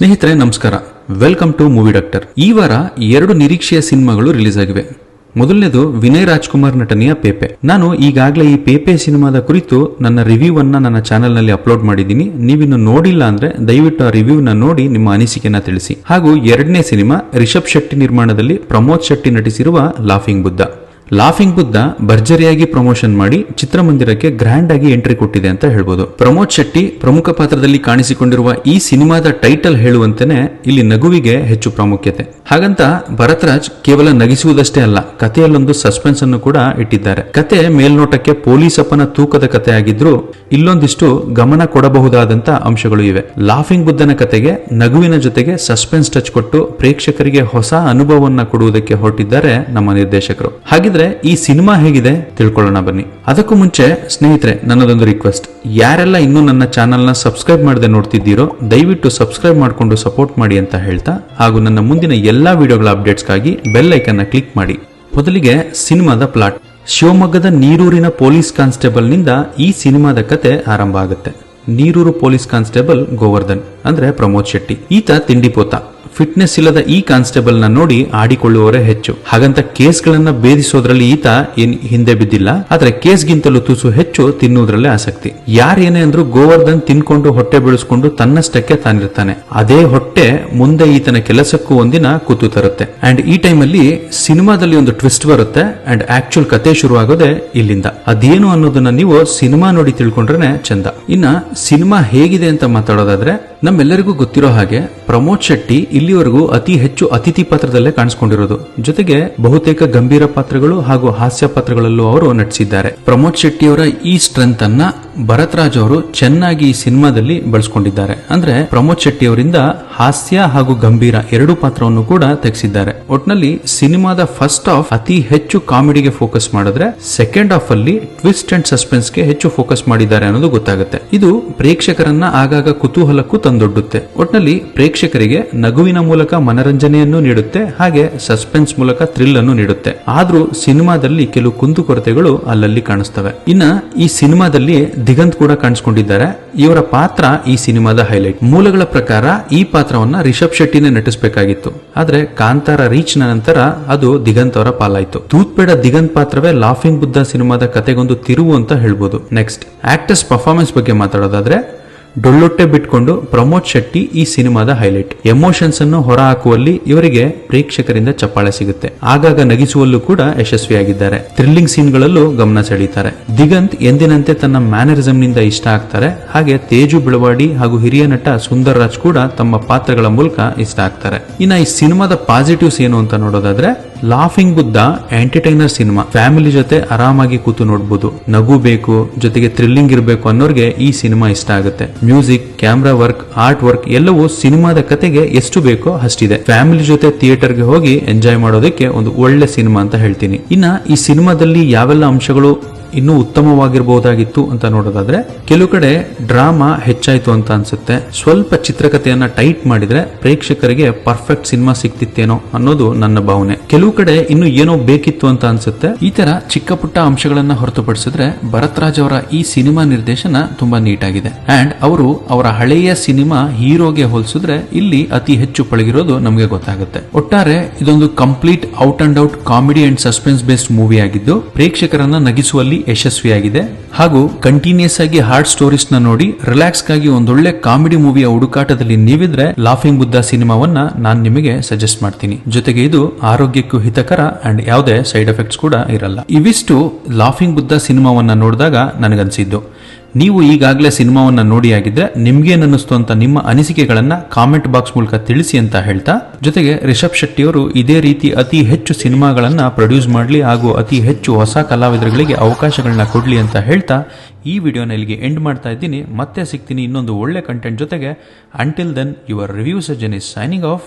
ಸ್ನೇಹಿತರೆ ನಮಸ್ಕಾರ, welcome to movie doctor. ಈ ವಾರ 2 ನಿರೀಕ್ಷೆಯ ಸಿನಿಮಾಗಳು ರಿಲೀಸ್ ಆಗಿವೆ. ಮೊದಲನೇದು ವಿನಯ್ ರಾಜ್ಕುಮಾರ್ ನಟನೆಯ ಪೇಪೆ. ನಾನು ಈಗಾಗಲೇ ಈ ಪೇಪೆ ಸಿನಿಮಾದ ಕುರಿತು ನನ್ನ ರಿವ್ಯೂ ಅನ್ನ ನನ್ನ ಚಾನೆಲ್ ನಲ್ಲಿ ಅಪ್ಲೋಡ್ ಮಾಡಿದ್ದೀನಿ. ನೀವಿನ್ನು ನೋಡಿಲ್ಲ ಅಂದ್ರೆ ದಯವಿಟ್ಟು ಆ ರಿವ್ಯೂನ ನೋಡಿ ನಿಮ್ಮ ಅನಿಸಿಕೆನ ತಿಳಿಸಿ. ಹಾಗೂ ಎರಡನೇ ಸಿನಿಮಾ ರಿಷಬ್ ಶೆಟ್ಟಿ ನಿರ್ಮಾಣದಲ್ಲಿ ಪ್ರಮೋದ್ ಶೆಟ್ಟಿ ನಟಿಸಿರುವ ಲಾಫಿಂಗ್ ಬುದ್ಧ. ಲಾಫಿಂಗ್ ಬುದ್ಧ ಭರ್ಜರಿಯಾಗಿ ಪ್ರಮೋಷನ್ ಮಾಡಿ ಚಿತ್ರಮಂದಿರಕ್ಕೆ ಗ್ರ್ಯಾಂಡ್ ಆಗಿ ಎಂಟ್ರಿ ಕೊಟ್ಟಿದೆ ಅಂತ ಹೇಳ್ಬೋದು. ಪ್ರಮೋದ್ ಶೆಟ್ಟಿ ಪ್ರಮುಖ ಪಾತ್ರದಲ್ಲಿ ಕಾಣಿಸಿಕೊಂಡಿರುವ ಈ ಸಿನಿಮಾದ ಟೈಟಲ್ ಹೇಳುವಂತೆನೆ ಇಲ್ಲಿ ನಗುವಿಗೆ ಹೆಚ್ಚು ಪ್ರಾಮುಖ್ಯತೆ. ಹಾಗಂತ ಭರತ್ರಾಜ್ ಕೇವಲ ನಗಿಸುವುದಷ್ಟೇ ಅಲ್ಲ, ಕಥೆಯಲ್ಲೊಂದು ಸಸ್ಪೆನ್ಸ್ ಅನ್ನು ಕೂಡ ಇಟ್ಟಿದ್ದಾರೆ. ಕತೆ ಮೇಲ್ನೋಟಕ್ಕೆ ಪೊಲೀಸಪ್ಪನ ತೂಕದ ಕಥೆ ಆಗಿದ್ರೂ ಇಲ್ಲೊಂದಿಷ್ಟು ಗಮನ ಕೊಡಬಹುದಾದಂತ ಅಂಶಗಳು ಇವೆ. ಲಾಫಿಂಗ್ ಬುದ್ಧನ ಕತೆಗೆ ನಗುವಿನ ಜೊತೆಗೆ ಸಸ್ಪೆನ್ಸ್ ಟಚ್ ಕೊಟ್ಟು ಪ್ರೇಕ್ಷಕರಿಗೆ ಹೊಸ ಅನುಭವವನ್ನ ಕೊಡುವುದಕ್ಕೆ ಹೊರಟಿದ್ದಾರೆ ನಮ್ಮ ನಿರ್ದೇಶಕರು. ಹಾಗಿದ್ರೆ ಈ ಸಿನಿಮಾ ಹೇಗಿದೆ ತಿಳ್ಕೊಳ್ಳೋಣ ಬನ್ನಿ. ಅದಕ್ಕೂ ಮುಂಚೆ ಸ್ನೇಹಿತರೆ, ನನ್ನದೊಂದು ರಿಕ್ವೆಸ್ಟ್, ಯಾರೆಲ್ಲ ಇನ್ನೂ ನನ್ನ ಚಾನೆಲ್ ನ ಸಬ್ಸ್ಕ್ರೈಬ್ ಮಾಡದೆ ನೋಡ್ತಿದ್ದೀರೋ ದಯವಿಟ್ಟು ಸಬ್ಸ್ಕ್ರೈಬ್ ಮಾಡಿಕೊಂಡು ಸಪೋರ್ಟ್ ಮಾಡಿ ಅಂತ ಹೇಳ್ತಾ, ಹಾಗೂ ನನ್ನ ಮುಂದಿನ ಎಲ್ಲಾ ವಿಡಿಯೋಗಳ ಅಪ್ಡೇಟ್ಸ್ಗಾಗಿ ಬೆಲ್ ಐಕನ್ ನ ಕ್ಲಿಕ್ ಮಾಡಿ. ಮೊದಲಿಗೆ ಸಿನಿಮಾದ ಪ್ಲಾಟ್. ಶಿವಮೊಗ್ಗದ ನೀರೂರಿನ ಪೊಲೀಸ್ ಕಾನ್ಸ್ಟೇಬಲ್ ನಿಂದ ಈ ಸಿನಿಮಾದ ಕತೆ ಆರಂಭ ಆಗುತ್ತೆ. ನೀರೂರು ಪೊಲೀಸ್ ಕಾನ್ಸ್ಟೇಬಲ್ ಗೋವರ್ಧನ್ ಅಂದ್ರೆ ಪ್ರಮೋದ್ ಶೆಟ್ಟಿ. ಈತ ತಿಂಡಿಪೋತ. ಫಿಟ್ನೆಸ್ ಇಲ್ಲದ ಈ ಕಾನ್ಸ್ಟೇಬಲ್ ನ ನೋಡಿ ಆಡಿಕೊಳ್ಳುವವರೇ ಹೆಚ್ಚು. ಹಾಗಂತ ಕೇಸ್ಗಳನ್ನ ಭೇದಿಸೋದ್ರಲ್ಲಿ ಈತ ಹಿಂದೆ ಬಿದ್ದಿಲ್ಲ. ಆದ್ರೆ ಕೇಸ್ಗಿಂತಲೂ ತುಸು ಹೆಚ್ಚು ತಿನ್ನುವುದರಲ್ಲೇ ಆಸಕ್ತಿ. ಯಾರೇನೇ ಅಂದ್ರೂ ಗೋವರ್ಧನ್ ತಿನ್ಕೊಂಡು ಹೊಟ್ಟೆ ಬೆಳೆಸ್ಕೊಂಡು ತನ್ನಷ್ಟಕ್ಕೆ ತಾನಿರ್ತಾನೆ. ಅದೇ ಹೊಟ್ಟೆ ಮುಂದೆ ಈತನ ಕೆಲಸಕ್ಕೂ ಒಂದಿನ ಕೂತು ತರುತ್ತೆ. ಅಂಡ್ ಈ ಟೈಮ್ ಅಲ್ಲಿ ಸಿನಿಮಾದಲ್ಲಿ ಒಂದು ಟ್ವಿಸ್ಟ್ ಬರುತ್ತೆ. ಅಂಡ್ ಆಕ್ಚುಲ್ ಕತೆ ಶುರು ಆಗೋದೇ ಇಲ್ಲಿಂದ. ಅದೇನು ಅನ್ನೋದನ್ನ ನೀವು ಸಿನಿಮಾ ನೋಡಿ ತಿಳ್ಕೊಂಡ್ರೆ ಚಂದ. ಇನ್ನ ಸಿನಿಮಾ ಹೇಗಿದೆ ಅಂತ ಮಾತಾಡೋದಾದ್ರೆ, ನಮ್ಮೆಲ್ಲರಿಗೂ ಗೊತ್ತಿರೋ ಹಾಗೆ ಪ್ರಮೋದ್ ಶೆಟ್ಟಿ ಇಲ್ಲಿವರೆಗೂ ಅತಿ ಹೆಚ್ಚು ಅತಿಥಿ ಪಾತ್ರದಲ್ಲೇ ಕಾಣಿಸಿಕೊಂಡಿರೋದು. ಜೊತೆಗೆ ಬಹುತೇಕ ಗಂಭೀರ ಪಾತ್ರಗಳು ಹಾಗೂ ಹಾಸ್ಯ ಪಾತ್ರಗಳಲ್ಲೂ ಅವರು ನಟಿಸಿದ್ದಾರೆ. ಪ್ರಮೋದ್ ಶೆಟ್ಟಿ ಅವರ ಈ ಸ್ಟ್ರೆಂತ್ ಅನ್ನ ಭರತ್ರಾಜ್ ಅವರು ಚೆನ್ನಾಗಿ ಈ ಸಿನಿಮಾದಲ್ಲಿ ಬಳಸಿಕೊಂಡಿದ್ದಾರೆ. ಅಂದ್ರೆ ಪ್ರಮೋದ್ ಶೆಟ್ಟಿ ಅವರಿಂದ ಹಾಸ್ಯ ಹಾಗೂ ಗಂಭೀರ ಎರಡೂ ಪಾತ್ರವನ್ನು ಕೂಡ ತೆಗೆಸಿದ್ದಾರೆ. ಒಟ್ನಲ್ಲಿ ಸಿನಿಮಾದ ಫಸ್ಟ್ ಹಾಫ್ ಅತಿ ಹೆಚ್ಚು ಕಾಮಿಡಿಗೆ ಫೋಕಸ್ ಮಾಡಿದ್ರೆ, ಸೆಕೆಂಡ್ ಹಾಫ್ ಅಲ್ಲಿ ಟ್ವಿಸ್ಟ್ ಅಂಡ್ ಸಸ್ಪೆನ್ಸ್ ಗೆ ಹೆಚ್ಚು ಫೋಕಸ್ ಮಾಡಿದ್ದಾರೆ ಅನ್ನೋದು ಗೊತ್ತಾಗುತ್ತೆ. ಇದು ಪ್ರೇಕ್ಷಕರನ್ನ ಆಗಾಗ ಕುತೂಹಲಕ್ಕೂ ತಂದೊಡ್ಡುತ್ತೆ. ಒಟ್ನಲ್ಲಿ ಪ್ರೇಕ್ಷಕರಿಗೆ ನಗುವಿನ ಮೂಲಕ ಮನರಂಜನೆಯನ್ನು ನೀಡುತ್ತೆ, ಹಾಗೆ ಸಸ್ಪೆನ್ಸ್ ಮೂಲಕ ಥ್ರಿಲ್ ಅನ್ನು ನೀಡುತ್ತೆ. ಆದ್ರೂ ಸಿನಿಮಾದಲ್ಲಿ ಕೆಲವು ಕುಂದುಕೊರತೆಗಳು ಅಲ್ಲಲ್ಲಿ ಕಾಣಿಸ್ತವೆ. ಇನ್ನ ಈ ಸಿನಿಮಾದಲ್ಲಿ ದಿಗಂತ್ ಕೂಡ ಕಾಣಿಸಿಕೊಂಡಿದ್ದಾರೆ. ಇವರ ಪಾತ್ರ ಈ ಸಿನಿಮಾದ ಹೈಲೈಟ್. ಮೂಲಗಳ ಪ್ರಕಾರ ಈ ಪಾತ್ರವನ್ನ ರಿಷಬ್ ಶೆಟ್ಟಿನೇ ನಟಿಸಬೇಕಾಗಿತ್ತು. ಆದ್ರೆ ಕಾಂತಾರ ರೀಚ್ ನ ನಂತರ ಅದು ದಿಗಂತ್ ಅವರ ಪಾಲಾಯ್ತು. ತೂತ್ಬೇಡ ದಿಗಂತ್ ಪಾತ್ರವೇ ಲಾಫಿಂಗ್ ಬುದ್ಧ ಸಿನಿಮಾದ ಕತೆಗೊಂದು ತಿರುವು ಅಂತ ಹೇಳ್ಬೋದು. ನೆಕ್ಸ್ಟ್ ಆಕ್ಟರ್ಸ್ ಪರ್ಫಾರ್ಮೆನ್ಸ್ ಬಗ್ಗೆ ಮಾತಾಡೋದಾದ್ರೆ, ಡೊಳ್ಳೊಟ್ಟೆ ಬಿಟ್ಕೊಂಡು ಪ್ರಮೋದ್ ಶೆಟ್ಟಿ ಈ ಸಿನಿಮಾದ ಹೈಲೈಟ್. ಎಮೋಷನ್ಸ್ ಅನ್ನು ಹೊರ ಹಾಕುವಲ್ಲಿ ಇವರಿಗೆ ಪ್ರೇಕ್ಷಕರಿಂದ ಚಪ್ಪಾಳೆ ಸಿಗುತ್ತೆ. ಆಗಾಗ ನಗಿಸುವಲ್ಲೂ ಕೂಡ ಯಶಸ್ವಿಯಾಗಿದ್ದಾರೆ. ಥ್ರಿಲ್ಲಿಂಗ್ ಸೀನ್ಗಳಲ್ಲೂ ಗಮನ ಸೆಳೀತಾರೆ. ದಿಗಂತ್ ಎಂದಿನಂತೆ ತನ್ನ ಮ್ಯಾನರಿಸಂ ನಿಂದ ಇಷ್ಟ ಆಗ್ತಾರೆ. ಹಾಗೆ ತೇಜು ಬೆಳವಾಡಿ ಹಾಗೂ ಹಿರಿಯ ನಟ ಸುಂದರ್ ರಾಜ್ ಕೂಡ ತಮ್ಮ ಪಾತ್ರಗಳ ಮೂಲಕ ಇಷ್ಟ ಆಗ್ತಾರೆ. ಇನ್ನ ಈ ಸಿನಿಮಾದ ಪಾಸಿಟಿವ್ಸ್ ಏನು ಅಂತ ನೋಡೋದಾದ್ರೆ, laughing Buddha entertainer cinema. Family ಜೊತೆ ಆರಾಮಾಗಿ ಕೂತು ನೋಡಬಹುದು. ನಗು ಬೇಕು, ಜೊತೆಗೆ ಥ್ರಿಲ್ಲಿಂಗ್ ಇರಬೇಕು ಅನ್ನೋರ್ಗೆ ಈ ಸಿನಿಮಾ ಇಷ್ಟ ಆಗುತ್ತೆ. Music, camera work, art work ಎಲ್ಲವೂ ಸಿನಿಮಾದ ಕತೆಗೆ ಎಷ್ಟು ಬೇಕೋ ಅಷ್ಟಿದೆ. ಫ್ಯಾಮಿಲಿ ಜೊತೆ ಥಿಯೇಟರ್ಗೆ ಹೋಗಿ ಎಂಜಾಯ್ ಮಾಡೋದಕ್ಕೆ ಒಂದು ಒಳ್ಳೆ ಸಿನಿಮಾ ಅಂತ ಹೇಳ್ತೀನಿ. ಇನ್ನ ಈ ಸಿನಿಮಾದಲ್ಲಿ ಯಾವೆಲ್ಲ ಅಂಶಗಳು ಇನ್ನೂ ಉತ್ತಮವಾಗಿರಬಹುದಾಗಿತ್ತು ಅಂತ ನೋಡೋದಾದ್ರೆ, ಕೆಲವು ಕಡೆ ಡ್ರಾಮಾ ಹೆಚ್ಚಾಯ್ತು ಅಂತ ಅನ್ಸುತ್ತೆ. ಸ್ವಲ್ಪ ಚಿತ್ರಕಥೆಯನ್ನ ಟೈಟ್ ಮಾಡಿದ್ರೆ ಪ್ರೇಕ್ಷಕರಿಗೆ ಪರ್ಫೆಕ್ಟ್ ಸಿನಿಮಾ ಸಿಕ್ತಿತ್ತೇನೋ ಅನ್ನೋದು ನನ್ನ ಭಾವನೆ. ಕೆಲವು ಕಡೆ ಇನ್ನು ಏನೋ ಬೇಕಿತ್ತು ಅಂತ ಅನ್ಸುತ್ತೆ. ಈ ತರ ಚಿಕ್ಕ ಪುಟ್ಟ ಅಂಶಗಳನ್ನ ಹೊರತುಪಡಿಸಿದ್ರೆ ಭರತ್ರಾಜ್ ಅವರ ಈ ಸಿನಿಮಾ ನಿರ್ದೇಶನ ತುಂಬಾ ನೀಟ್ ಆಗಿದೆ. ಅಂಡ್ ಅವರು ಅವರ ಹಳೆಯ ಸಿನಿಮಾ ಹೀರೋಗೆ ಹೋಲಿಸಿದ್ರೆ ಇಲ್ಲಿ ಅತಿ ಹೆಚ್ಚು ಪಳಗಿರೋದು ನಮಗೆ ಗೊತ್ತಾಗುತ್ತೆ. ಒಟ್ಟಾರೆ ಇದೊಂದು complete out and out comedy and suspense based movie ಆಗಿದ್ದು ಪ್ರೇಕ್ಷಕರನ್ನ ನಗಿಸುವಲ್ಲಿ ಯಶಸ್ವಿಯಾಗಿದೆ. ಹಾಗೂ ಕಂಟಿನ್ಯೂಸ್ ಆಗಿ ಹಾರ್ಡ್ ಸ್ಟೋರೀಸ್ ನ ನೋಡಿ ರಿಲ್ಯಾಕ್ಸ್ ಗಾಗಿ ಒಂದೊಳ್ಳೆ ಕಾಮಿಡಿ ಮೂವಿಯ ಹುಡುಕಾಟದಲ್ಲಿ ನೀವಿದ್ರೆ ಲಾಫಿಂಗ್ ಬುದ್ಧ ಸಿನಿಮಾವನ್ನ ನಾನು ನಿಮಗೆ ಸಜೆಸ್ಟ್ ಮಾಡ್ತೀನಿ. ಜೊತೆಗೆ ಇದು ಆರೋಗ್ಯಕ್ಕೂ ಹಿತಕರ ಅಂಡ್ ಯಾವುದೇ ಸೈಡ್ ಎಫೆಕ್ಟ್ಸ್ ಕೂಡ ಇರಲ್ಲ. ಇವಿಷ್ಟು ಲಾಫಿಂಗ್ ಬುದ್ಧ ಸಿನಿಮಾವನ್ನ ನೋಡಿದಾಗ ನನಗನ್ಸಿದ್ದು. ನೀವು ಈಗಾಗಲೇ ಸಿನಿಮಾವನ್ನ ನೋಡಿ ಆಗಿದ್ರೆ ನಿಮ್ಗೇನನ್ನಿಸ್ತು ಅಂತ ನಿಮ್ಮ ಅನಿಸಿಕೆಗಳನ್ನ ಕಾಮೆಂಟ್ ಬಾಕ್ಸ್ ಮೂಲಕ ತಿಳಿಸಿ ಅಂತ ಹೇಳ್ತಾ, ಜೊತೆಗೆ ರಿಷಬ್ ಶೆಟ್ಟಿ ಅವರು ಇದೇ ರೀತಿ ಅತಿ ಹೆಚ್ಚು ಸಿನಿಮಾಗಳನ್ನ ಪ್ರೊಡ್ಯೂಸ್ ಮಾಡಲಿ ಹಾಗೂ ಅತಿ ಹೆಚ್ಚು ಹೊಸ ಕಲಾವಿದರುಗಳಿಗೆ ಅವಕಾಶಗಳನ್ನ ಕೊಡ್ಲಿ ಅಂತ ಹೇಳ್ತಾ ಈ ವಿಡಿಯೋನ ಇಲ್ಲಿಗೆ ಎಂಡ್ ಮಾಡ್ತಾ ಇದ್ದೀನಿ. ಮತ್ತೆ ಸಿಗ್ತೀನಿ ಇನ್ನೊಂದು ಒಳ್ಳೆ ಕಂಟೆಂಟ್ ಜೊತೆಗೆ. Until then, your review surgeon is signing of.